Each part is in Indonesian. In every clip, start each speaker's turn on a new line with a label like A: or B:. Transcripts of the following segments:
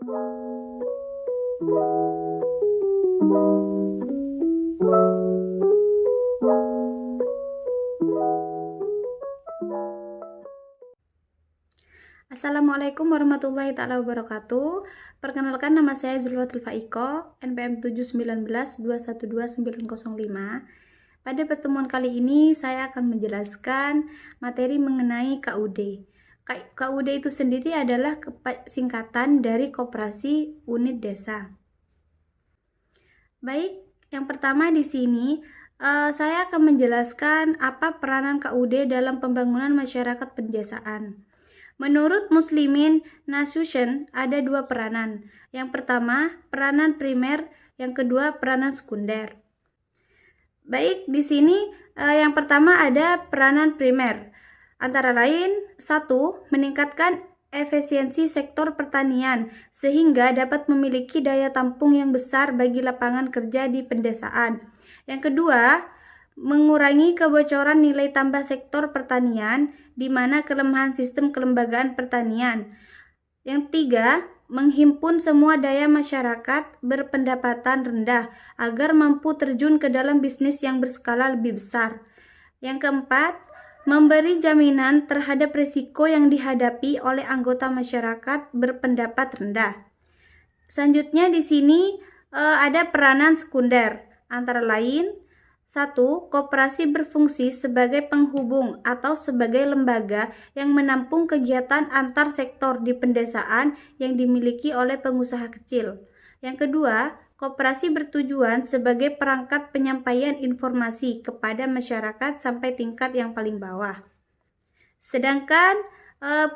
A: Assalamualaikum warahmatullahi taala wabarakatuh. Perkenalkan, nama saya Zulfatul Faiko, NPM 719212905. Pada pertemuan kali ini saya akan menjelaskan materi mengenai KUD. KUD itu sendiri adalah singkatan dari Koperasi Unit Desa. Baik, yang pertama di sini saya akan menjelaskan apa peranan KUD dalam pembangunan masyarakat pedesaan. Menurut Muslimin Nasution ada dua peranan. Yang pertama, peranan primer, yang kedua peranan sekunder. Baik, di sini yang pertama ada peranan primer. Antara lain, 1. Meningkatkan efisiensi sektor pertanian sehingga dapat memiliki daya tampung yang besar bagi lapangan kerja di pedesaan. Yang kedua, mengurangi kebocoran nilai tambah sektor pertanian, di mana kelemahan sistem kelembagaan pertanian. Yang tiga, menghimpun semua daya masyarakat berpendapatan rendah agar mampu terjun ke dalam bisnis yang berskala lebih besar. Yang keempat, memberi jaminan terhadap risiko yang dihadapi oleh anggota masyarakat berpendapat rendah. Selanjutnya di sini ada peranan sekunder, antara lain 1. Koperasi berfungsi sebagai penghubung atau sebagai lembaga yang menampung kegiatan antar sektor di pedesaan yang dimiliki oleh pengusaha kecil. Yang kedua, koperasi bertujuan sebagai perangkat penyampaian informasi kepada masyarakat sampai tingkat yang paling bawah. Sedangkan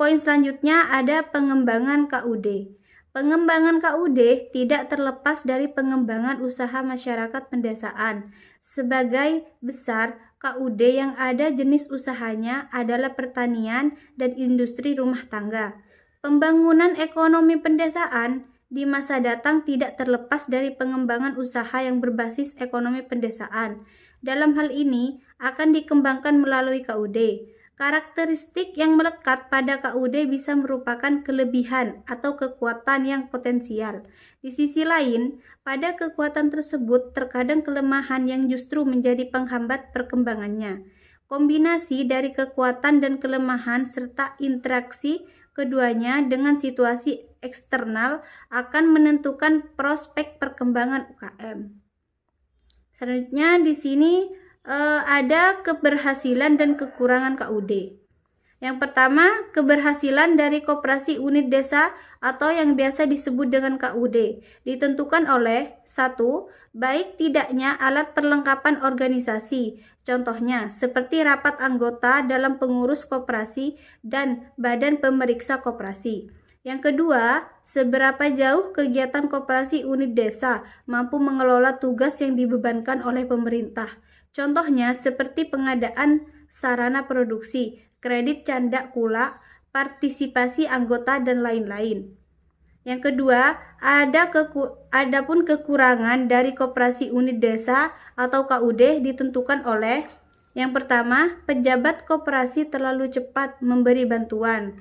A: poin selanjutnya ada pengembangan KUD. Pengembangan KUD tidak terlepas dari pengembangan usaha masyarakat pedesaan. Sebagai besar, KUD yang ada jenis usahanya adalah pertanian dan industri rumah tangga. Pembangunan ekonomi pedesaan di masa datang tidak terlepas dari pengembangan usaha yang berbasis ekonomi pedesaan. Dalam hal ini akan dikembangkan melalui KUD. Karakteristik yang melekat pada KUD bisa merupakan kelebihan atau kekuatan yang potensial. Di sisi lain, pada kekuatan tersebut terkadang kelemahan yang justru menjadi penghambat perkembangannya. Kombinasi dari kekuatan dan kelemahan serta interaksi keduanya dengan situasi eksternal akan menentukan prospek perkembangan UKM. Selanjutnya di sini ada keberhasilan dan kekurangan KUD. Yang pertama, keberhasilan dari Koperasi Unit Desa atau yang biasa disebut dengan KUD ditentukan oleh 1. Baik tidaknya alat perlengkapan organisasi, contohnya seperti rapat anggota dalam pengurus koperasi dan badan pemeriksa koperasi. Yang kedua, seberapa jauh kegiatan Koperasi Unit Desa mampu mengelola tugas yang dibebankan oleh pemerintah. Contohnya seperti pengadaan sarana produksi, kredit canda kula, partisipasi anggota, dan lain-lain. Yang kedua, adapun kekurangan dari Koperasi Unit Desa atau KUD ditentukan oleh yang pertama, pejabat koperasi terlalu cepat memberi bantuan.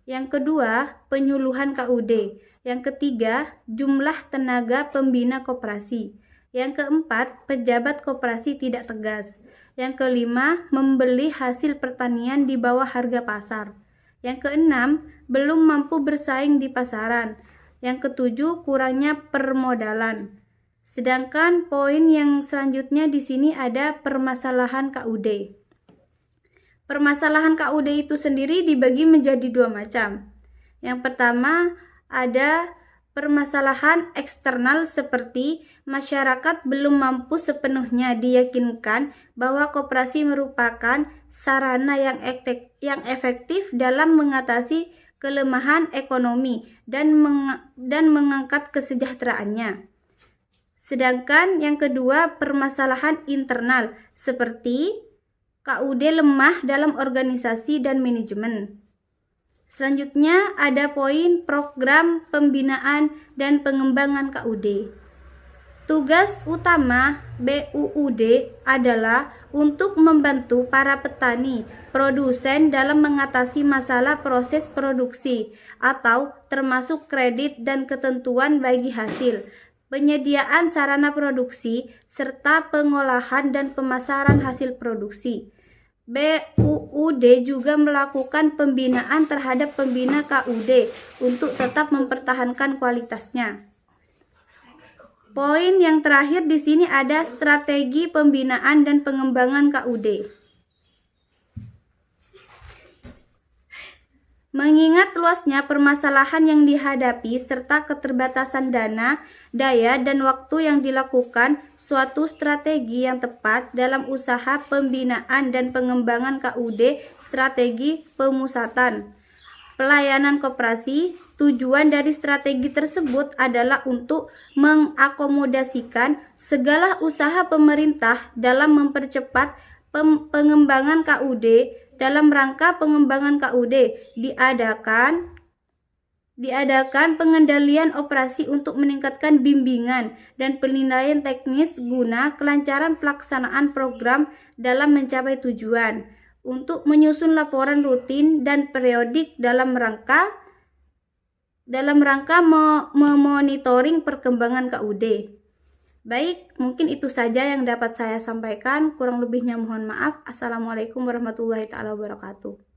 A: Yang kedua, penyuluhan KUD. Yang ketiga, jumlah tenaga pembina koperasi. Yang keempat, pejabat koperasi tidak tegas. Yang kelima, membeli hasil pertanian di bawah harga pasar. Yang keenam, belum mampu bersaing di pasaran. Yang ketujuh, kurangnya permodalan. Sedangkan poin yang selanjutnya di sini ada permasalahan KUD. Permasalahan KUD itu sendiri dibagi menjadi dua macam. Yang pertama, ada permasalahan eksternal seperti masyarakat belum mampu sepenuhnya diyakinkan bahwa koperasi merupakan sarana yang efektif dalam mengatasi kelemahan ekonomi dan mengangkat kesejahteraannya. Sedangkan yang kedua, permasalahan internal seperti KUD lemah dalam organisasi dan manajemen. Selanjutnya ada poin program pembinaan dan pengembangan KUD. Tugas utama BUUD adalah untuk membantu para petani, produsen dalam mengatasi masalah proses produksi atau termasuk kredit dan ketentuan bagi hasil, penyediaan sarana produksi, serta pengolahan dan pemasaran hasil produksi. BUUD juga melakukan pembinaan terhadap pembina KUD untuk tetap mempertahankan kualitasnya. Poin yang terakhir di sini ada strategi pembinaan dan pengembangan KUD. Mengingat luasnya permasalahan yang dihadapi serta keterbatasan dana, daya, dan waktu yang dilakukan, suatu strategi yang tepat dalam usaha pembinaan dan pengembangan KUD, strategi pemusatan pelayanan koperasi. Tujuan dari strategi tersebut adalah untuk mengakomodasikan segala usaha pemerintah dalam mempercepat pengembangan KUD. Dalam rangka pengembangan KUD diadakan pengendalian operasi untuk meningkatkan bimbingan dan penilaian teknis guna kelancaran pelaksanaan program dalam mencapai tujuan, untuk menyusun laporan rutin dan periodik dalam rangka memonitoring perkembangan KUD. Baik, mungkin itu saja yang dapat saya sampaikan. Kurang lebihnya mohon maaf. Assalamualaikum warahmatullahi wabarakatuh.